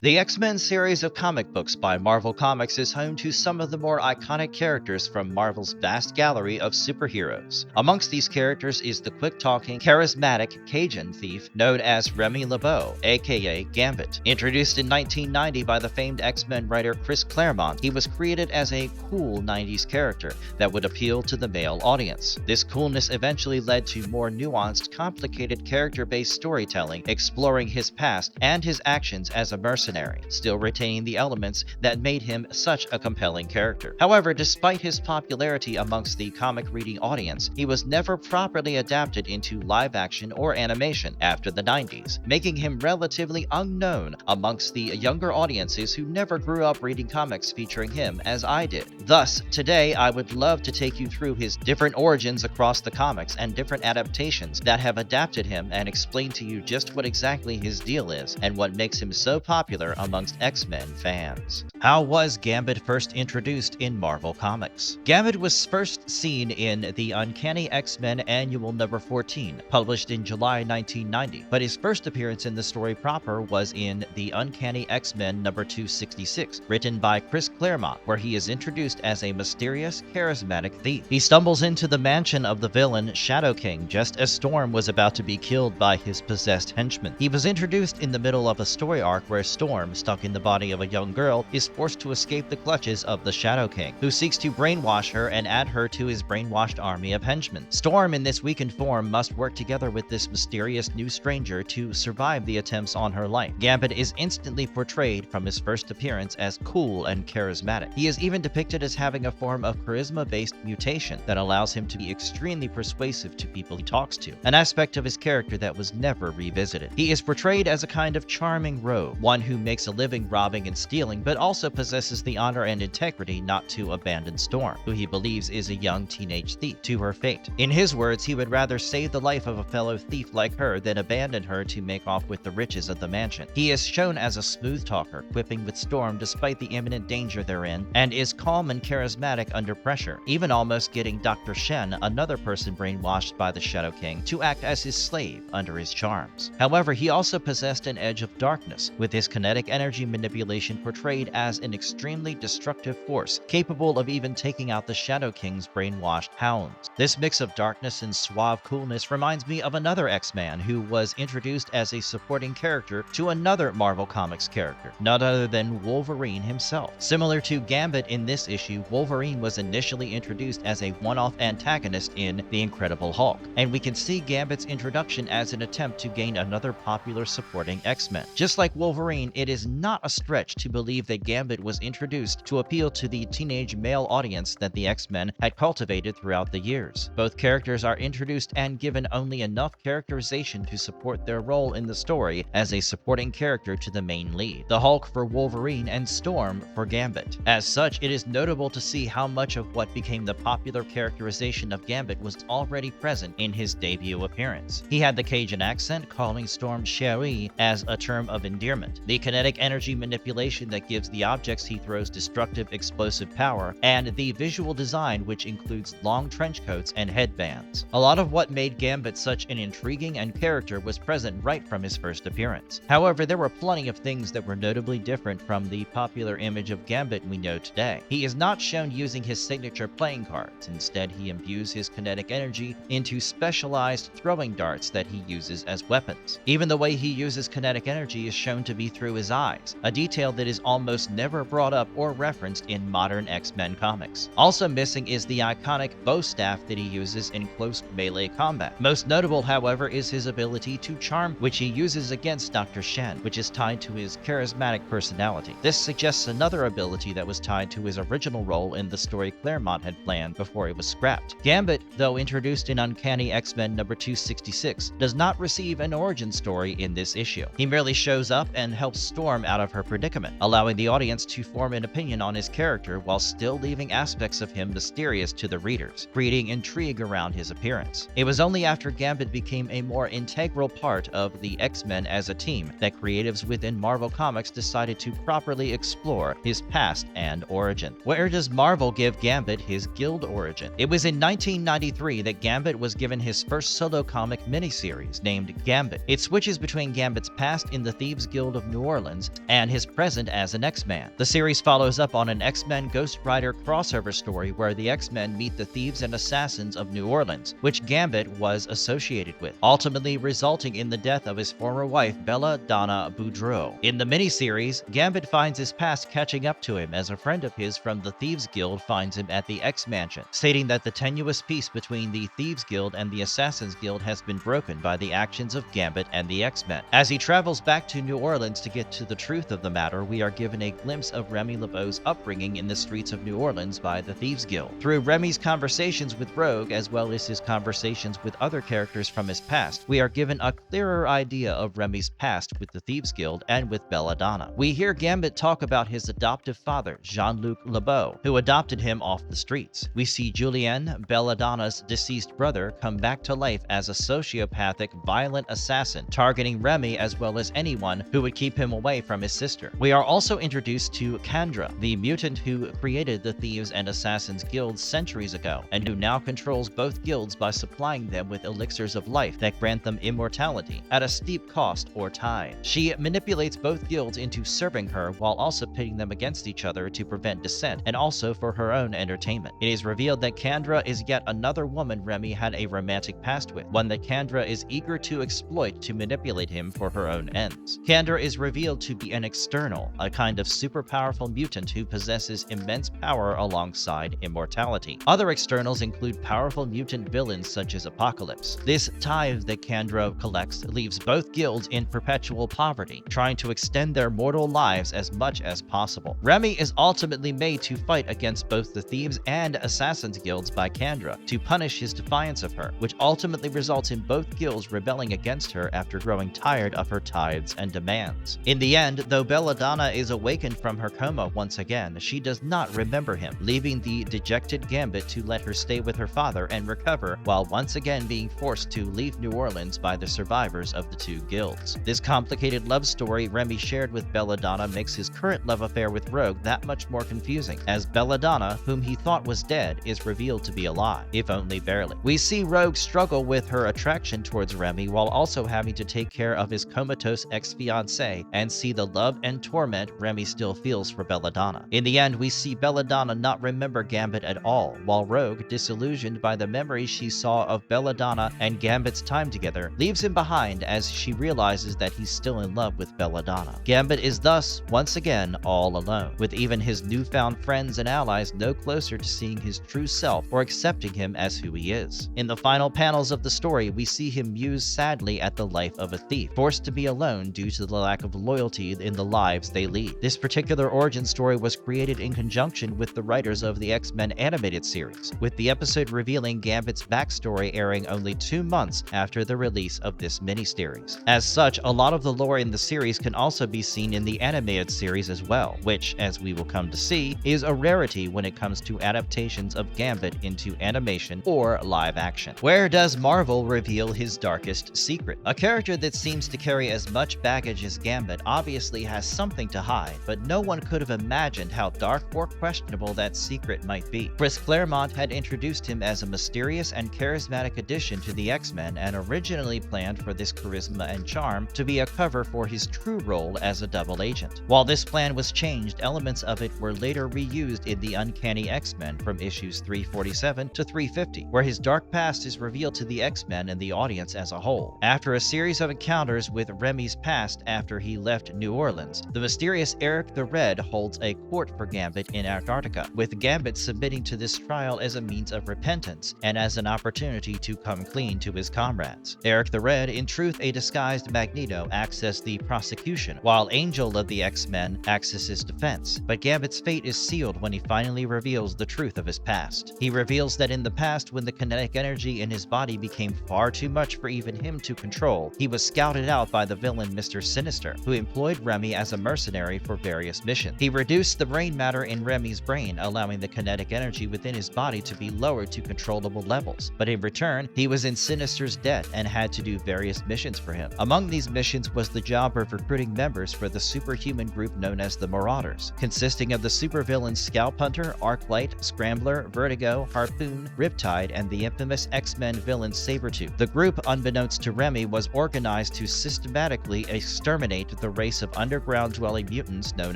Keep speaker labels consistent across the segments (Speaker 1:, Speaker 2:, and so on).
Speaker 1: The X-Men series of comic books by Marvel Comics is home to some of the more iconic characters from Marvel's vast gallery of superheroes. Amongst these characters is the quick-talking, charismatic Cajun thief known as Remy Lebeau, aka Gambit. Introduced in 1990 by the famed X-Men writer Chris Claremont, he was created as a cool 90s character that would appeal to the male audience. This coolness eventually led to more nuanced, complicated character-based storytelling, exploring his past and his actions as a mercenary, still retaining the elements that made him such a compelling character. However, despite his popularity amongst the comic reading audience, he was never properly adapted into live action or animation after the 90s, making him relatively unknown amongst the younger audiences who never grew up reading comics featuring him as I did. Thus, today I would love to take you through his different origins across the comics and different adaptations that have adapted him and explain to you just what exactly his deal is and what makes him so popular amongst X-Men fans. How was Gambit first introduced in Marvel Comics? Gambit was first seen in the Uncanny X-Men Annual Number 14, published in July 1990, but his first appearance in the story proper was in the Uncanny X-Men Number 266, written by Chris Claremont, where he is introduced as a mysterious, charismatic thief. He stumbles into the mansion of the villain Shadow King just as Storm was about to be killed by his possessed henchman. He was introduced in the middle of a story arc where Storm, stuck in the body of a young girl, is forced to escape the clutches of the Shadow King, who seeks to brainwash her and add her to his brainwashed army of henchmen. Storm, in this weakened form, must work together with this mysterious new stranger to survive the attempts on her life. Gambit is instantly portrayed from his first appearance as cool and charismatic. He is even depicted as having a form of charisma-based mutation that allows him to be extremely persuasive to people he talks to, an aspect of his character that was never revisited. He is portrayed as a kind of charming rogue, one who makes a living robbing and stealing, but also possesses the honor and integrity not to abandon Storm, who he believes is a young teenage thief, to her fate. In his words, he would rather save the life of a fellow thief like her than abandon her to make off with the riches of the mansion. He is shown as a smooth talker, quipping with Storm despite the imminent danger therein, and is calm and charismatic under pressure, even almost getting Dr. Shen, another person brainwashed by the Shadow King, to act as his slave under his charms. However, he also possessed an edge of darkness, with his kinetic energy manipulation portrayed as an extremely destructive force, capable of even taking out the Shadow King's brainwashed hounds. This mix of darkness and suave coolness reminds me of another X-Man who was introduced as a supporting character to another Marvel Comics character, none other than Wolverine himself. Similar to Gambit in this issue, Wolverine was initially introduced as a one-off antagonist in The Incredible Hulk, and we can see Gambit's introduction as an attempt to gain another popular supporting X-Men. Just like Wolverine, it is not a stretch to believe that Gambit was introduced to appeal to the teenage male audience that the X-Men had cultivated throughout the years. Both characters are introduced and given only enough characterization to support their role in the story as a supporting character to the main lead, the Hulk for Wolverine and Storm for Gambit. As such, it is notable to see how much of what became the popular characterization of Gambit was already present in his debut appearance. He had the Cajun accent, calling Storm chérie as a term of endearment, the kinetic energy manipulation that gives the objects he throws destructive explosive power, and the visual design which includes long trench coats and headbands. A lot of what made Gambit such an intriguing and character was present right from his first appearance. However, there were plenty of things that were notably different from the popular image of Gambit we know today. He is not shown using his signature playing cards. Instead, he imbues his kinetic energy into specialized throwing darts that he uses as weapons. Even the way he uses kinetic energy is shown to be through his eyes, a detail that is almost never brought up or referenced in modern X-Men comics. Also missing is the iconic bow staff that he uses in close melee combat. Most notable, however, is his ability to charm, which he uses against Dr. Shen, which is tied to his charismatic personality. This suggests another ability that was tied to his original role in the story Claremont had planned before it was scrapped. Gambit, though introduced in Uncanny X-Men number 266, does not receive an origin story in this issue. He merely shows up and helps Storm out of her predicament, allowing the audience to form an opinion on his character while still leaving aspects of him mysterious to the readers, creating intrigue around his appearance. It was only after Gambit became a more integral part of the X-Men as a team that creatives within Marvel Comics decided to properly explore his past and origin. Where does Marvel give Gambit his guild origin? It was in 1993 that Gambit was given his first solo comic miniseries named Gambit. It switches between Gambit's past in the Thieves Guild of New Orleans Orleans, and his present as an X-Man. The series follows up on an X-Men Ghost Rider crossover story where the X-Men meet the thieves and assassins of New Orleans, which Gambit was associated with, ultimately resulting in the death of his former wife Bella Donna Boudreaux. In the miniseries, Gambit finds his past catching up to him as a friend of his from the Thieves Guild finds him at the X-Mansion, stating that the tenuous peace between the Thieves Guild and the Assassins Guild has been broken by the actions of Gambit and the X-Men. As he travels back to New Orleans to get to the truth of the matter, we are given a glimpse of Remy Lebeau's upbringing in the streets of New Orleans by the Thieves Guild. Through Remy's conversations with Rogue, as well as his conversations with other characters from his past, we are given a clearer idea of Remy's past with the Thieves Guild and with Belladonna. We hear Gambit talk about his adoptive father, Jean-Luc Lebeau, who adopted him off the streets. We see Julien, Belladonna's deceased brother, come back to life as a sociopathic, violent assassin, targeting Remy as well as anyone who would keep him away from his sister. We are also introduced to Kandra, the mutant who created the Thieves and Assassins Guilds centuries ago, and who now controls both guilds by supplying them with elixirs of life that grant them immortality at a steep cost or tithe. She manipulates both guilds into serving her while also pitting them against each other to prevent dissent and also for her own entertainment. It is revealed that Kandra is yet another woman Remy had a romantic past with, one that Kandra is eager to exploit to manipulate him for her own ends. Kandra is revealed to be an external, a kind of super powerful mutant who possesses immense power alongside immortality. Other externals include powerful mutant villains such as Apocalypse. This tithe that Kandra collects leaves both guilds in perpetual poverty, trying to extend their mortal lives as much as possible. Remy is ultimately made to fight against both the Thieves and Assassins Guilds by Kandra to punish his defiance of her, which ultimately results in both guilds rebelling against her after growing tired of her tithes and demands. In the end, though Belladonna is awakened from her coma once again, she does not remember him, leaving the dejected Gambit to let her stay with her father and recover, while once again being forced to leave New Orleans by the survivors of the two guilds. This complicated love story Remy shared with Belladonna makes his current love affair with Rogue that much more confusing, as Belladonna, whom he thought was dead, is revealed to be alive, if only barely. We see Rogue struggle with her attraction towards Remy while also having to take care of his comatose ex-fiancée and see the love and torment Remy still feels for Belladonna. In the end, we see Belladonna not remember Gambit at all, while Rogue, disillusioned by the memories she saw of Belladonna and Gambit's time together, leaves him behind as she realizes that he's still in love with Belladonna. Gambit is thus, once again, all alone, with even his newfound friends and allies no closer to seeing his true self or accepting him as who he is. In the final panels of the story, we see him muse sadly at the life of a thief, forced to be alone due to the lack of loyalty in the lives they lead. This particular origin story was created in conjunction with the writers of the X-Men animated series, with the episode revealing Gambit's backstory airing only 2 months after the release of this miniseries. As such, a lot of the lore in the series can also be seen in the animated series as well, which, as we will come to see, is a rarity when it comes to adaptations of Gambit into animation or live action. Where does Marvel reveal his darkest secret? A character that seems to carry as much baggage as Gambit obviously has something to hide, but no one could have imagined how dark or questionable that secret might be. Chris Claremont had introduced him as a mysterious and charismatic addition to the X-Men and originally planned for this charisma and charm to be a cover for his true role as a double agent. While this plan was changed, elements of it were later reused in the Uncanny X-Men from issues 347 to 350, where his dark past is revealed to the X-Men and the audience as a whole. After a series of encounters with Remy's past after he left New Orleans, the mysterious Eric the Red holds a court for Gambit in Antarctica, with Gambit submitting to this trial as a means of repentance and as an opportunity to come clean to his comrades. Eric the Red, in truth a disguised Magneto, acts as the prosecution, while Angel of the X-Men acts as his defense. But Gambit's fate is sealed when he finally reveals the truth of his past. He reveals that in the past, when the kinetic energy in his body became far too much for even him to control, he was scouted out by the villain Mr. Sinister, who employed Remy as a mercenary for various missions. He reduced the brain matter in Remy's brain, allowing the kinetic energy within his body to be lowered to controllable levels. But in return, he was in Sinister's debt and had to do various missions for him. Among these missions was the job of recruiting members for the superhuman group known as the Marauders, consisting of the supervillains Scalp Hunter, Arclight, Scrambler, Vertigo, Harpoon, Riptide, and the infamous X-Men villain Sabretooth. The group, unbeknownst to Remy, was organized to systematically exterminate the race of underground-dwelling mutants known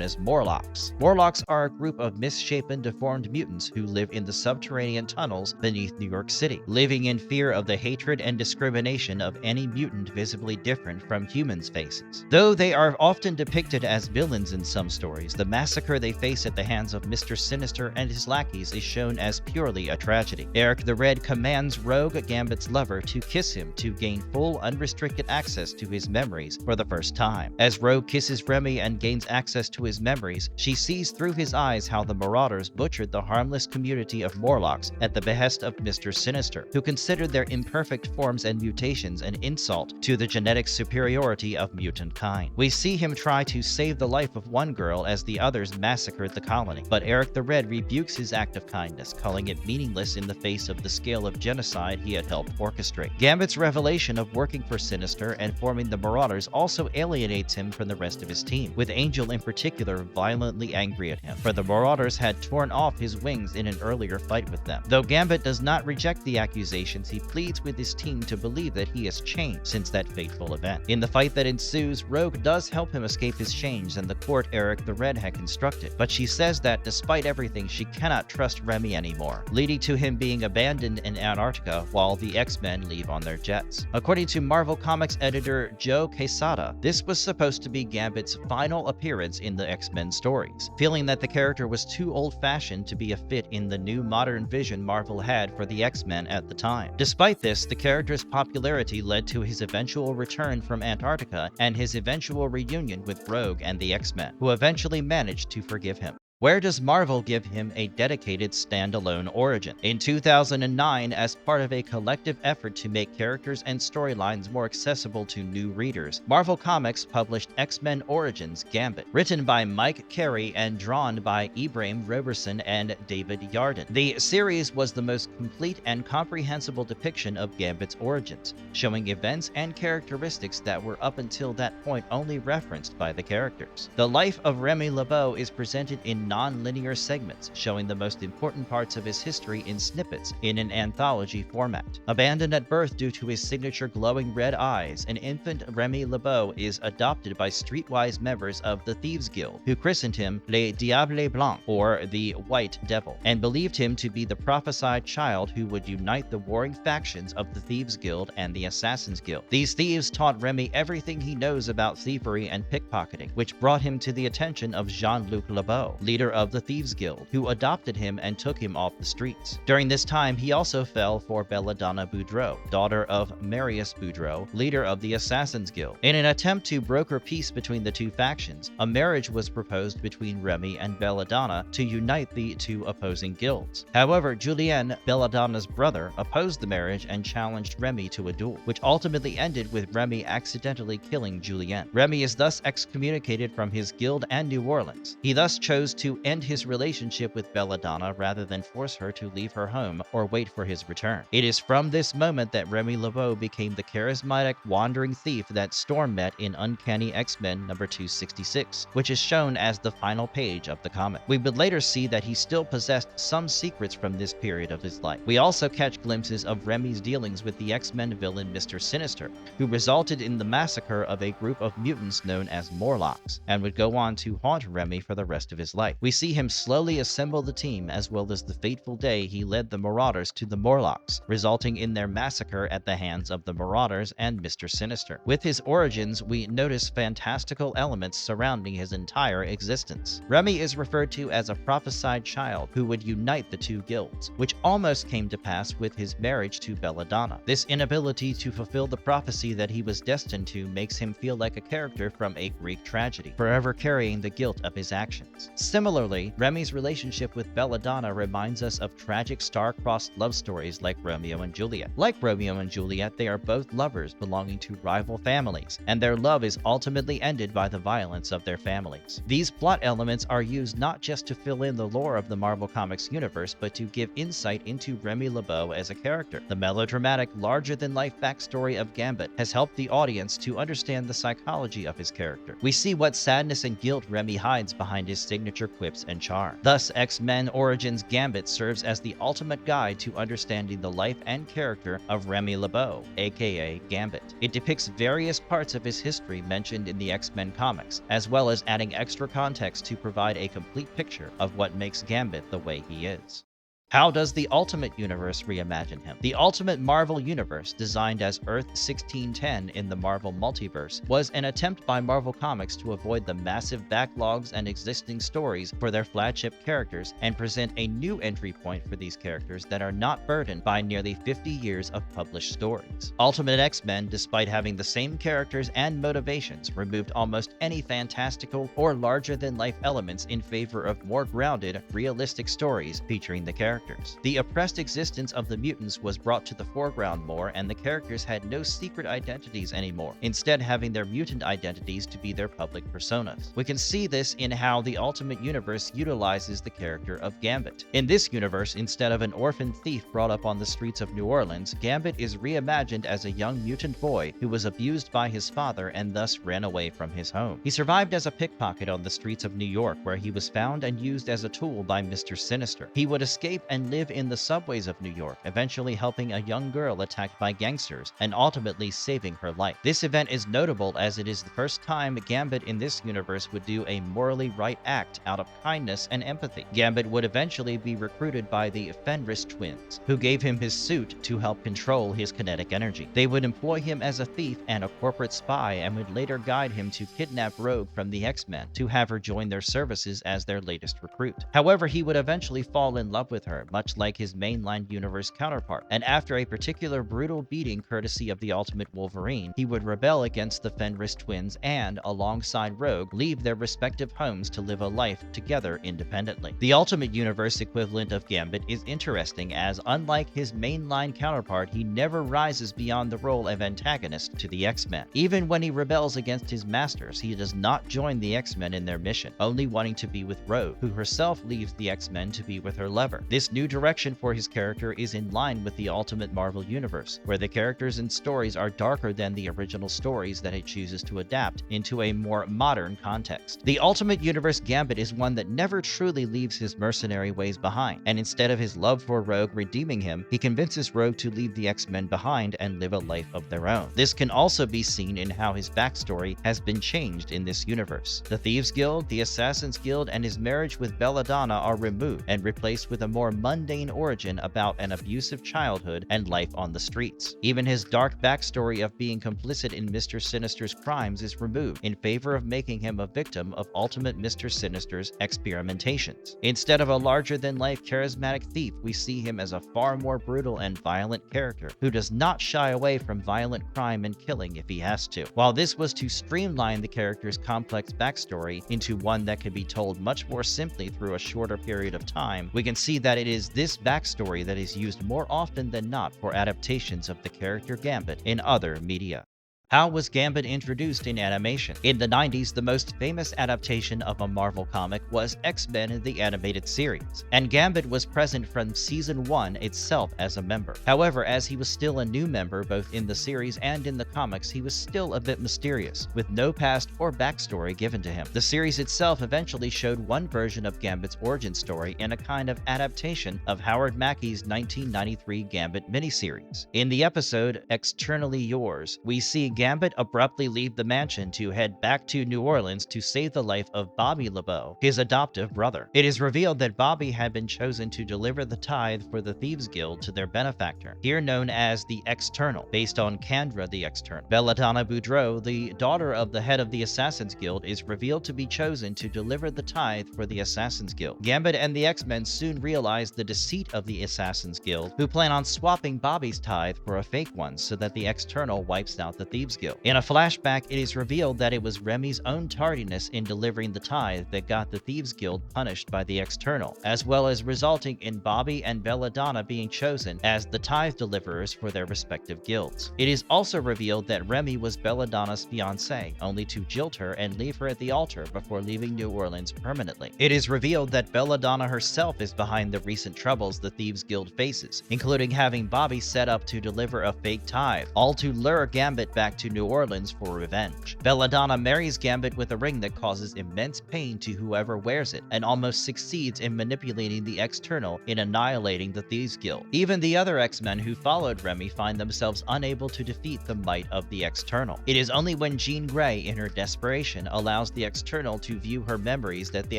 Speaker 1: as Morlocks. Morlocks are a group of misshapen, deformed mutants who live in the subterranean tunnels beneath New York City, living in fear of the hatred and discrimination of any mutant visibly different from humans' faces. Though they are often depicted as villains in some stories, the massacre they face at the hands of Mr. Sinister and his lackeys is shown as purely a tragedy. Eric the Red commands Rogue, Gambit's lover, to kiss him to gain full, unrestricted access to his memories for the first time. As Rogue kisses Remy and gains access to his memories, she sees through his eyes how the Marauders butchered the harmless community of Morlocks at the behest of Mr. Sinister, who considered their imperfect forms and mutations an insult to the genetic superiority of mutant kind. We see him try to save the life of one girl as the others massacred the colony, but Eric the Red rebukes his act of kindness, calling it meaningless in the face of the scale of genocide he had helped orchestrate. Gambit's revelation of working for Sinister and forming the Marauders also alienates him from the rest of his team, with Angel in particular violently angry at him, for the Marauders had torn off his wings in an earlier fight with them. Though Gambit does not reject the accusations, he pleads with his team to believe that he has changed since that fateful event. In the fight that ensues, Rogue does help him escape his chains and the court Eric the Red had constructed, but she says that despite everything, she cannot trust Remy anymore, leading to him being abandoned in Antarctica while the X-Men leave on their jets. According to Marvel Comics editor Joe Quesada, this was supposed to be Gambit's final appearance in the X-Men stories, feeling that the character was too old-fashioned to be a fit in the new modern vision Marvel had for the X-Men at the time. Despite this, the character's popularity led to his eventual return from Antarctica and his eventual reunion with Rogue and the X-Men, who eventually managed to forgive him. Where does Marvel give him a dedicated standalone origin? In 2009, as part of a collective effort to make characters and storylines more accessible to new readers, Marvel Comics published X-Men Origins Gambit, written by Mike Carey and drawn by Ibrahim Roberson and David Yarden. The series was the most complete and comprehensible depiction of Gambit's origins, showing events and characteristics that were up until that point only referenced by the characters. The life of Remy Lebeau is presented in non-linear segments, showing the most important parts of his history in snippets in an anthology format. Abandoned at birth due to his signature glowing red eyes, an infant Remy Lebeau is adopted by streetwise members of the Thieves Guild, who christened him Le Diable Blanc, or the White Devil, and believed him to be the prophesied child who would unite the warring factions of the Thieves Guild and the Assassins Guild. These thieves taught Remy everything he knows about thievery and pickpocketing, which brought him to the attention of Jean-Luc Lebeau, leader of the Thieves Guild, who adopted him and took him off the streets. During this time, he also fell for Belladonna Boudreaux, daughter of Marius Boudreaux, leader of the Assassins Guild. In an attempt to broker peace between the two factions, a marriage was proposed between Remy and Belladonna to unite the two opposing guilds. However, Julien, Belladonna's brother, opposed the marriage and challenged Remy to a duel, which ultimately ended with Remy accidentally killing Julien. Remy is thus excommunicated from his guild and New Orleans. He thus chose to end his relationship with Belladonna rather than force her to leave her home or wait for his return. It is from this moment that Remy Lebeau became the charismatic wandering thief that Storm met in Uncanny X-Men number 266, which is shown as the final page of the comic. We would later see that he still possessed some secrets from this period of his life. We also catch glimpses of Remy's dealings with the X-Men villain Mr. Sinister, who resulted in the massacre of a group of mutants known as Morlocks, and would go on to haunt Remy for the rest of his life. We see him slowly assemble the team, as well as the fateful day he led the Marauders to the Morlocks, resulting in their massacre at the hands of the Marauders and Mr. Sinister. With his origins, we notice fantastical elements surrounding his entire existence. Remy is referred to as a prophesied child who would unite the two guilds, which almost came to pass with his marriage to Belladonna. This inability to fulfill the prophecy that he was destined to makes him feel like a character from a Greek tragedy, forever carrying the guilt of his actions. Similarly, Remy's relationship with Belladonna reminds us of tragic star-crossed love stories like Romeo and Juliet. Like Romeo and Juliet, they are both lovers belonging to rival families, and their love is ultimately ended by the violence of their families. These plot elements are used not just to fill in the lore of the Marvel Comics universe, but to give insight into Remy Lebeau as a character. The melodramatic, larger-than-life backstory of Gambit has helped the audience to understand the psychology of his character. We see what sadness and guilt Remy hides behind his signature quips and charm. Thus, X-Men Origins Gambit serves as the ultimate guide to understanding the life and character of Remy Lebeau, aka Gambit. It depicts various parts of his history mentioned in the X-Men comics, as well as adding extra context to provide a complete picture of what makes Gambit the way he is. How does the Ultimate Universe reimagine him? The Ultimate Marvel Universe, designed as Earth 1610 in the Marvel Multiverse, was an attempt by Marvel Comics to avoid the massive backlogs and existing stories for their flagship characters and present a new entry point for these characters that are not burdened by nearly 50 years of published stories. Ultimate X-Men, despite having the same characters and motivations, removed almost any fantastical or larger-than-life elements in favor of more grounded, realistic stories featuring the characters. The oppressed existence of the mutants was brought to the foreground more, and the characters had no secret identities anymore, instead having their mutant identities to be their public personas. We can see this in how the Ultimate Universe utilizes the character of Gambit. In this universe, instead of an orphan thief brought up on the streets of New Orleans, Gambit is reimagined as a young mutant boy who was abused by his father and thus ran away from his home. He survived as a pickpocket on the streets of New York, where he was found and used as a tool by Mr. Sinister. He would escape and live in the subways of New York, eventually helping a young girl attacked by gangsters and ultimately saving her life. This event is notable as it is the first time Gambit in this universe would do a morally right act out of kindness and empathy. Gambit would eventually be recruited by the Fenris twins, who gave him his suit to help control his kinetic energy. They would employ him as a thief and a corporate spy and would later guide him to kidnap Rogue from the X-Men to have her join their services as their latest recruit. However, he would eventually fall in love with her, much like his mainline universe counterpart, and after a particular brutal beating courtesy of the Ultimate Wolverine, he would rebel against the Fenris twins and, alongside Rogue, leave their respective homes to live a life together independently. The Ultimate Universe equivalent of Gambit is interesting as, unlike his mainline counterpart, he never rises beyond the role of antagonist to the X-Men. Even when he rebels against his masters, he does not join the X-Men in their mission, only wanting to be with Rogue, who herself leaves the X-Men to be with her lover. This new direction for his character is in line with the Ultimate Marvel Universe, where the characters and stories are darker than the original stories that it chooses to adapt into a more modern context. The Ultimate Universe Gambit is one that never truly leaves his mercenary ways behind, and instead of his love for Rogue redeeming him, he convinces Rogue to leave the X-Men behind and live a life of their own. This can also be seen in how his backstory has been changed in this universe. The Thieves Guild, the Assassins Guild, and his marriage with Belladonna are removed and replaced with a more mundane origin about an abusive childhood and life on the streets. Even his dark backstory of being complicit in Mr. Sinister's crimes is removed in favor of making him a victim of Ultimate Mr. Sinister's experimentations. Instead of a larger-than-life charismatic thief, we see him as a far more brutal and violent character who does not shy away from violent crime and killing if he has to. While this was to streamline the character's complex backstory into one that could be told much more simply through a shorter period of time, we can see that it is this backstory that is used more often than not for adaptations of the character Gambit in other media. How was Gambit introduced in animation? In the 90s, the most famous adaptation of a Marvel comic was X-Men the Animated Series, and Gambit was present from Season 1 itself as a member. However, as he was still a new member both in the series and in the comics, he was still a bit mysterious, with no past or backstory given to him. The series itself eventually showed one version of Gambit's origin story in a kind of adaptation of Howard Mackey's 1993 Gambit miniseries. In the episode Externally Yours, we see Gambit abruptly leave the mansion to head back to New Orleans to save the life of Bobby Lebeau, his adoptive brother. It is revealed that Bobby had been chosen to deliver the tithe for the Thieves Guild to their benefactor, here known as the External, based on Kandra the External. Belladonna Boudreaux, the daughter of the head of the Assassins Guild, is revealed to be chosen to deliver the tithe for the Assassins Guild. Gambit and the X-Men soon realize the deceit of the Assassins Guild, who plan on swapping Bobby's tithe for a fake one so that the External wipes out the Thieves Guild. In a flashback, it is revealed that it was Remy's own tardiness in delivering the tithe that got the Thieves Guild punished by the External, as well as resulting in Bobby and Belladonna being chosen as the tithe deliverers for their respective guilds. It is also revealed that Remy was Belladonna's fiancé, only to jilt her and leave her at the altar before leaving New Orleans permanently. It is revealed that Belladonna herself is behind the recent troubles the Thieves Guild faces, including having Bobby set up to deliver a fake tithe, all to lure Gambit back back to New Orleans for revenge. Belladonna marries Gambit with a ring that causes immense pain to whoever wears it, and almost succeeds in manipulating the external in annihilating the Thieves Guild. Even the other X-Men who followed Remy find themselves unable to defeat the might of the external. It is only when Jean Grey, in her desperation, allows the external to view her memories that the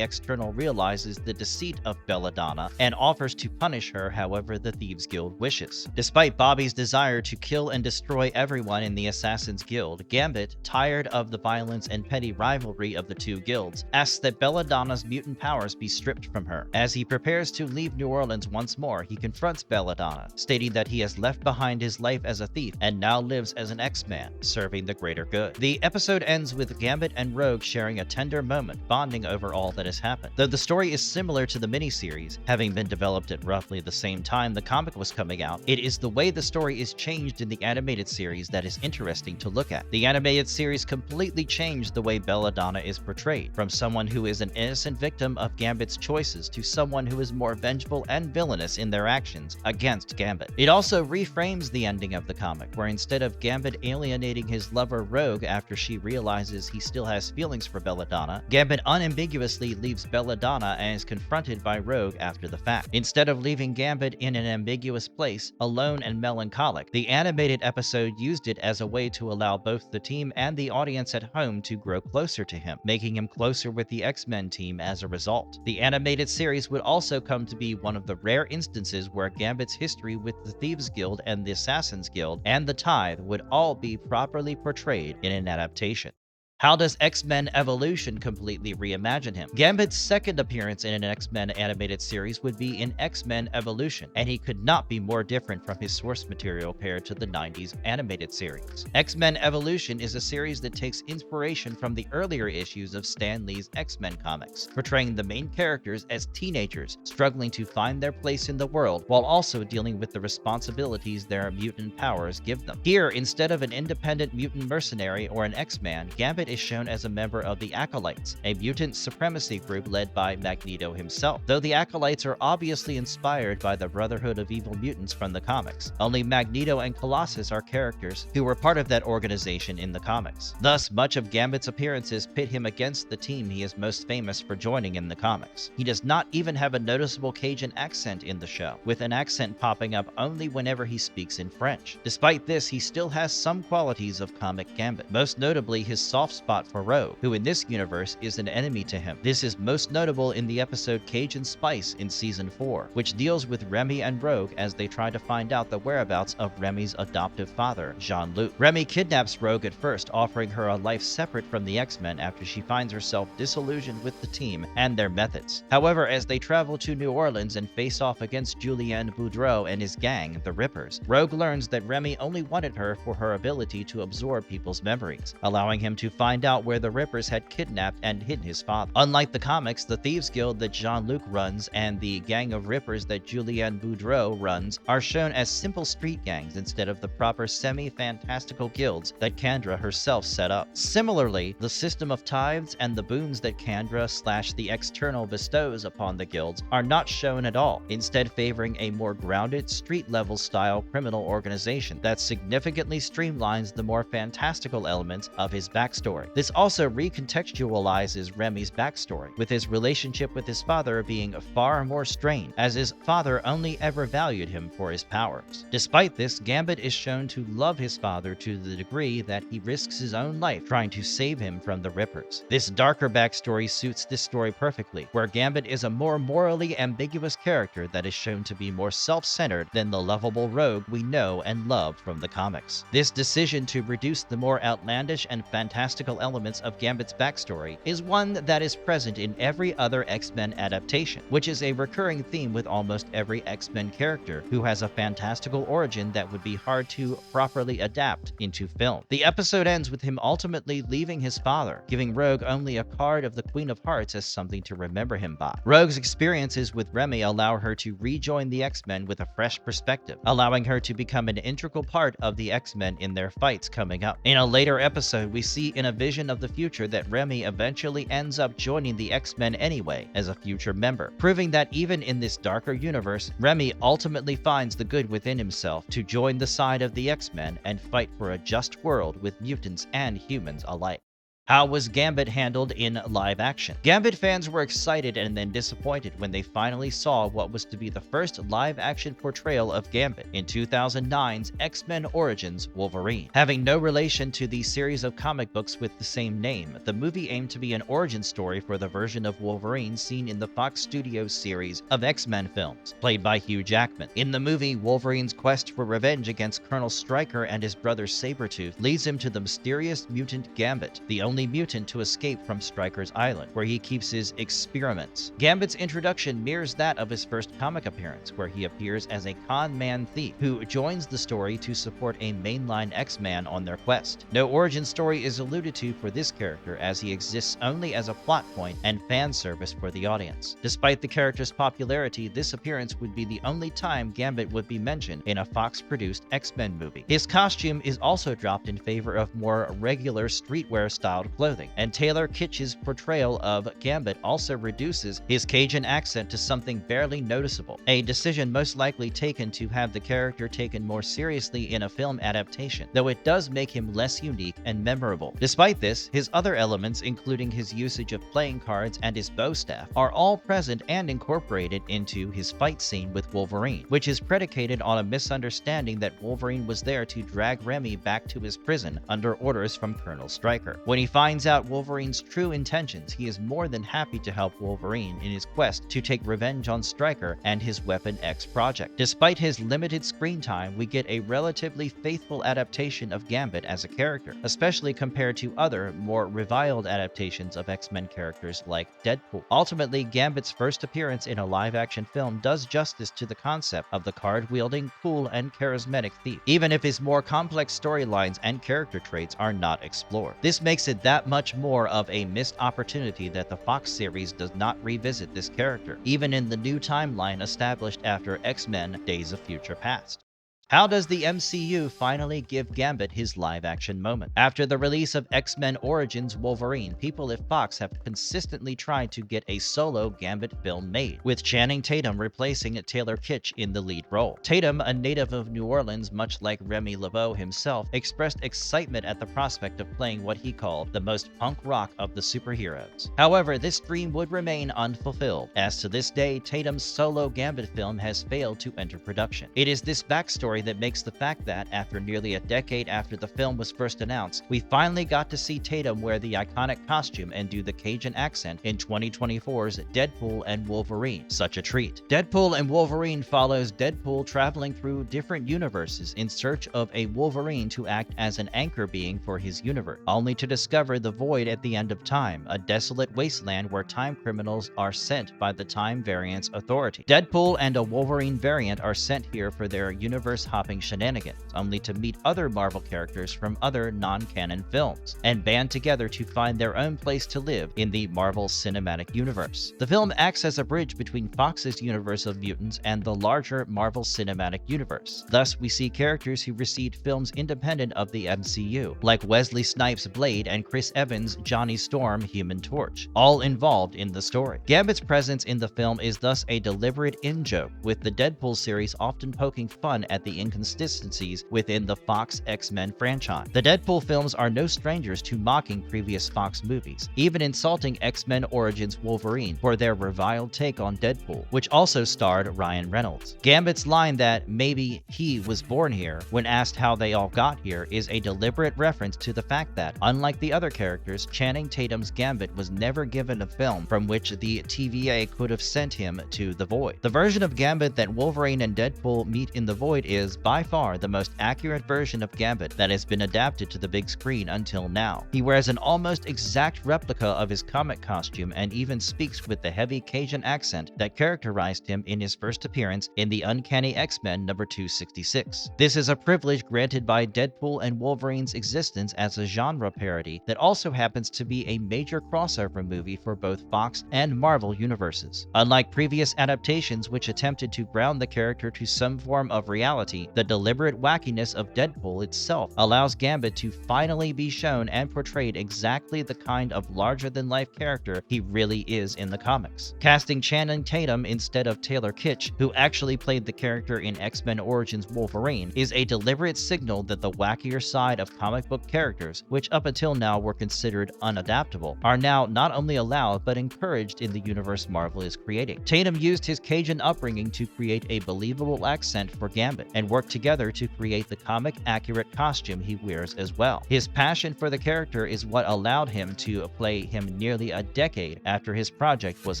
Speaker 1: external realizes the deceit of Belladonna and offers to punish her however the Thieves Guild wishes. Despite Bobby's desire to kill and destroy everyone in the Assassin's Guild, Gambit, tired of the violence and petty rivalry of the two guilds, asks that Belladonna's mutant powers be stripped from her. As he prepares to leave New Orleans once more, he confronts Belladonna, stating that he has left behind his life as a thief and now lives as an X-Man, serving the greater good. The episode ends with Gambit and Rogue sharing a tender moment, bonding over all that has happened. Though the story is similar to the miniseries, having been developed at roughly the same time the comic was coming out, it is the way the story is changed in the animated series that is interesting to look at. The animated series completely changed the way Belladonna is portrayed, from someone who is an innocent victim of Gambit's choices to someone who is more vengeful and villainous in their actions against Gambit. It also reframes the ending of the comic, where instead of Gambit alienating his lover Rogue after she realizes he still has feelings for Belladonna, Gambit unambiguously leaves Belladonna and is confronted by Rogue after the fact. Instead of leaving Gambit in an ambiguous place, alone and melancholic, the animated episode used it as a way to allow both the team and the audience at home to grow closer to him, making him closer with the X-Men team as a result. The animated series would also come to be one of the rare instances where Gambit's history with the Thieves Guild and the Assassins Guild and the Tithe would all be properly portrayed in an adaptation. How does X-Men Evolution completely reimagine him? Gambit's second appearance in an X-Men animated series would be in X-Men Evolution, and he could not be more different from his source material compared to the 90s animated series. X-Men Evolution is a series that takes inspiration from the earlier issues of Stan Lee's X-Men comics, portraying the main characters as teenagers struggling to find their place in the world while also dealing with the responsibilities their mutant powers give them. Here, instead of an independent mutant mercenary or an X-Man, Gambit is shown as a member of the Acolytes, a mutant supremacy group led by Magneto himself. Though the Acolytes are obviously inspired by the Brotherhood of Evil Mutants from the comics, only Magneto and Colossus are characters who were part of that organization in the comics. Thus, much of Gambit's appearances pit him against the team he is most famous for joining in the comics. He does not even have a noticeable Cajun accent in the show, with an accent popping up only whenever he speaks in French. Despite this, he still has some qualities of comic Gambit, most notably his soft spot for Rogue, who in this universe is an enemy to him. This is most notable in the episode Cajun Spice in Season 4, which deals with Remy and Rogue as they try to find out the whereabouts of Remy's adoptive father, Jean-Luc. Remy kidnaps Rogue at first, offering her a life separate from the X-Men after she finds herself disillusioned with the team and their methods. However, as they travel to New Orleans and face off against Julien Boudreau and his gang, the Rippers, Rogue learns that Remy only wanted her for her ability to absorb people's memories, allowing him to find out where the Rippers had kidnapped and hidden his father. Unlike the comics, the Thieves Guild that Jean-Luc runs and the gang of Rippers that Julien Boudreau runs are shown as simple street gangs instead of the proper semi-fantastical guilds that Kandra herself set up. Similarly, the system of tithes and the boons that Kandra/the external bestows upon the guilds are not shown at all, instead favoring a more grounded, street-level style criminal organization that significantly streamlines the more fantastical elements of his backstory. This also recontextualizes Remy's backstory, with his relationship with his father being far more strained, as his father only ever valued him for his powers. Despite this, Gambit is shown to love his father to the degree that he risks his own life trying to save him from the Rippers. This darker backstory suits this story perfectly, where Gambit is a more morally ambiguous character that is shown to be more self-centered than the lovable Rogue we know and love from the comics. This decision to reduce the more outlandish and fantastical elements of Gambit's backstory is one that is present in every other X-Men adaptation, which is a recurring theme with almost every X-Men character who has a fantastical origin that would be hard to properly adapt into film. The episode ends with him ultimately leaving his father, giving Rogue only a card of the Queen of Hearts as something to remember him by. Rogue's experiences with Remy allow her to rejoin the X-Men with a fresh perspective, allowing her to become an integral part of the X-Men in their fights coming up. In a later episode, we see in a vision of the future that Remy eventually ends up joining the X-Men anyway as a future member, proving that even in this darker universe, Remy ultimately finds the good within himself to join the side of the X-Men and fight for a just world with mutants and humans alike. How was Gambit handled in live action? Gambit fans were excited and then disappointed when they finally saw what was to be the first live action portrayal of Gambit in 2009's X-Men Origins Wolverine. Having no relation to the series of comic books with the same name, the movie aimed to be an origin story for the version of Wolverine seen in the Fox Studios series of X-Men films, played by Hugh Jackman. In the movie, Wolverine's quest for revenge against Colonel Stryker and his brother Sabretooth leads him to the mysterious mutant Gambit, the only mutant to escape from Stryker's island, where he keeps his experiments. Gambit's introduction mirrors that of his first comic appearance, where he appears as a con man thief who joins the story to support a mainline X-Man on their quest. No origin story is alluded to for this character, as he exists only as a plot point and fan service for the audience. Despite the character's popularity, this appearance would be the only time Gambit would be mentioned in a Fox-produced X-Men movie. His costume is also dropped in favor of more regular streetwear-styled clothing, and Taylor Kitsch's portrayal of Gambit also reduces his Cajun accent to something barely noticeable, a decision most likely taken to have the character taken more seriously in a film adaptation, though it does make him less unique and memorable. Despite this, his other elements, including his usage of playing cards and his bow staff, are all present and incorporated into his fight scene with Wolverine, which is predicated on a misunderstanding that Wolverine was there to drag Remy back to his prison under orders from Colonel Stryker. When he finds out Wolverine's true intentions, he is more than happy to help Wolverine in his quest to take revenge on Stryker and his Weapon X project. Despite his limited screen time, we get a relatively faithful adaptation of Gambit as a character, especially compared to other, more reviled adaptations of X-Men characters like Deadpool. Ultimately, Gambit's first appearance in a live-action film does justice to the concept of the card-wielding, cool, and charismatic thief, even if his more complex storylines and character traits are not explored. This makes it that much more of a missed opportunity that the Fox series does not revisit this character, even in the new timeline established after X-Men Days of Future Past. How does the MCU finally give Gambit his live-action moment? After the release of X-Men Origins Wolverine, people at Fox have consistently tried to get a solo Gambit film made, with Channing Tatum replacing Taylor Kitsch in the lead role. Tatum, a native of New Orleans much like Remy Lebeau himself, expressed excitement at the prospect of playing what he called the most punk rock of the superheroes. However, this dream would remain unfulfilled, as to this day, Tatum's solo Gambit film has failed to enter production. It is this backstory that makes the fact that, after nearly a decade after the film was first announced, we finally got to see Tatum wear the iconic costume and do the Cajun accent in 2024's Deadpool and Wolverine. Such a treat. Deadpool and Wolverine follows Deadpool traveling through different universes in search of a Wolverine to act as an anchor being for his universe, only to discover the Void at the end of time, a desolate wasteland where time criminals are sent by the Time Variance Authority. Deadpool and a Wolverine variant are sent here for their universe-hopping shenanigans, only to meet other Marvel characters from other non-canon films, and band together to find their own place to live in the Marvel Cinematic Universe. The film acts as a bridge between Fox's universe of mutants and the larger Marvel Cinematic Universe. Thus, we see characters who received films independent of the MCU, like Wesley Snipes' Blade and Chris Evans' Johnny Storm Human Torch, all involved in the story. Gambit's presence in the film is thus a deliberate in-joke, with the Deadpool series often poking fun at the inconsistencies within the Fox X-Men franchise. The Deadpool films are no strangers to mocking previous Fox movies, even insulting X-Men Origins Wolverine for their reviled take on Deadpool, which also starred Ryan Reynolds. Gambit's line that maybe he was born here, when asked how they all got here, is a deliberate reference to the fact that, unlike the other characters, Channing Tatum's Gambit was never given a film from which the TVA could have sent him to the Void. The version of Gambit that Wolverine and Deadpool meet in the Void is by far the most accurate version of Gambit that has been adapted to the big screen until now. He wears an almost exact replica of his comic costume and even speaks with the heavy Cajun accent that characterized him in his first appearance in the Uncanny X-Men number 266. This is a privilege granted by Deadpool and Wolverine's existence as a genre parody that also happens to be a major crossover movie for both Fox and Marvel universes. Unlike previous adaptations which attempted to ground the character to some form of reality, insanity, the deliberate wackiness of Deadpool itself allows Gambit to finally be shown and portrayed exactly the kind of larger-than-life character he really is in the comics. Casting Channing Tatum instead of Taylor Kitsch, who actually played the character in X-Men Origins Wolverine, is a deliberate signal that the wackier side of comic book characters, which up until now were considered unadaptable, are now not only allowed but encouraged in the universe Marvel is creating. Tatum used his Cajun upbringing to create a believable accent for Gambit, and worked together to create the comic-accurate costume he wears as well. His passion for the character is what allowed him to play him nearly a decade after his project was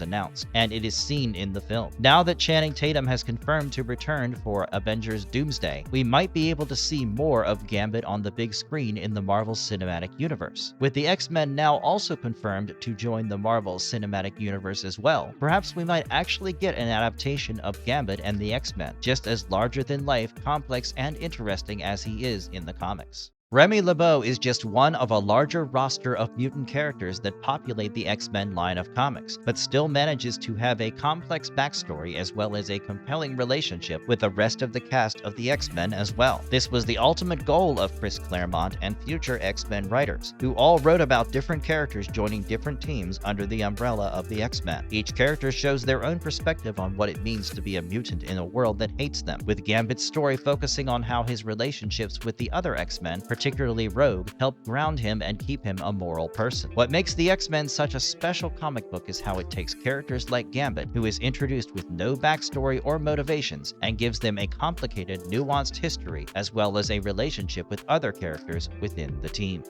Speaker 1: announced, and it is seen in the film. Now that Channing Tatum has confirmed to return for Avengers Doomsday, we might be able to see more of Gambit on the big screen in the Marvel Cinematic Universe. With the X-Men now also confirmed to join the Marvel Cinematic Universe as well, perhaps we might actually get an adaptation of Gambit and the X-Men, just as larger-than-life, complex, and interesting as he is in the comics. Remy Lebeau is just one of a larger roster of mutant characters that populate the X-Men line of comics, but still manages to have a complex backstory as well as a compelling relationship with the rest of the cast of the X-Men as well. This was the ultimate goal of Chris Claremont and future X-Men writers, who all wrote about different characters joining different teams under the umbrella of the X-Men. Each character shows their own perspective on what it means to be a mutant in a world that hates them, with Gambit's story focusing on how his relationships with the other X-Men, particularly Rogue, help ground him and keep him a moral person. What makes the X-Men such a special comic book is how it takes characters like Gambit, who is introduced with no backstory or motivations, and gives them a complicated, nuanced history, as well as a relationship with other characters within the team.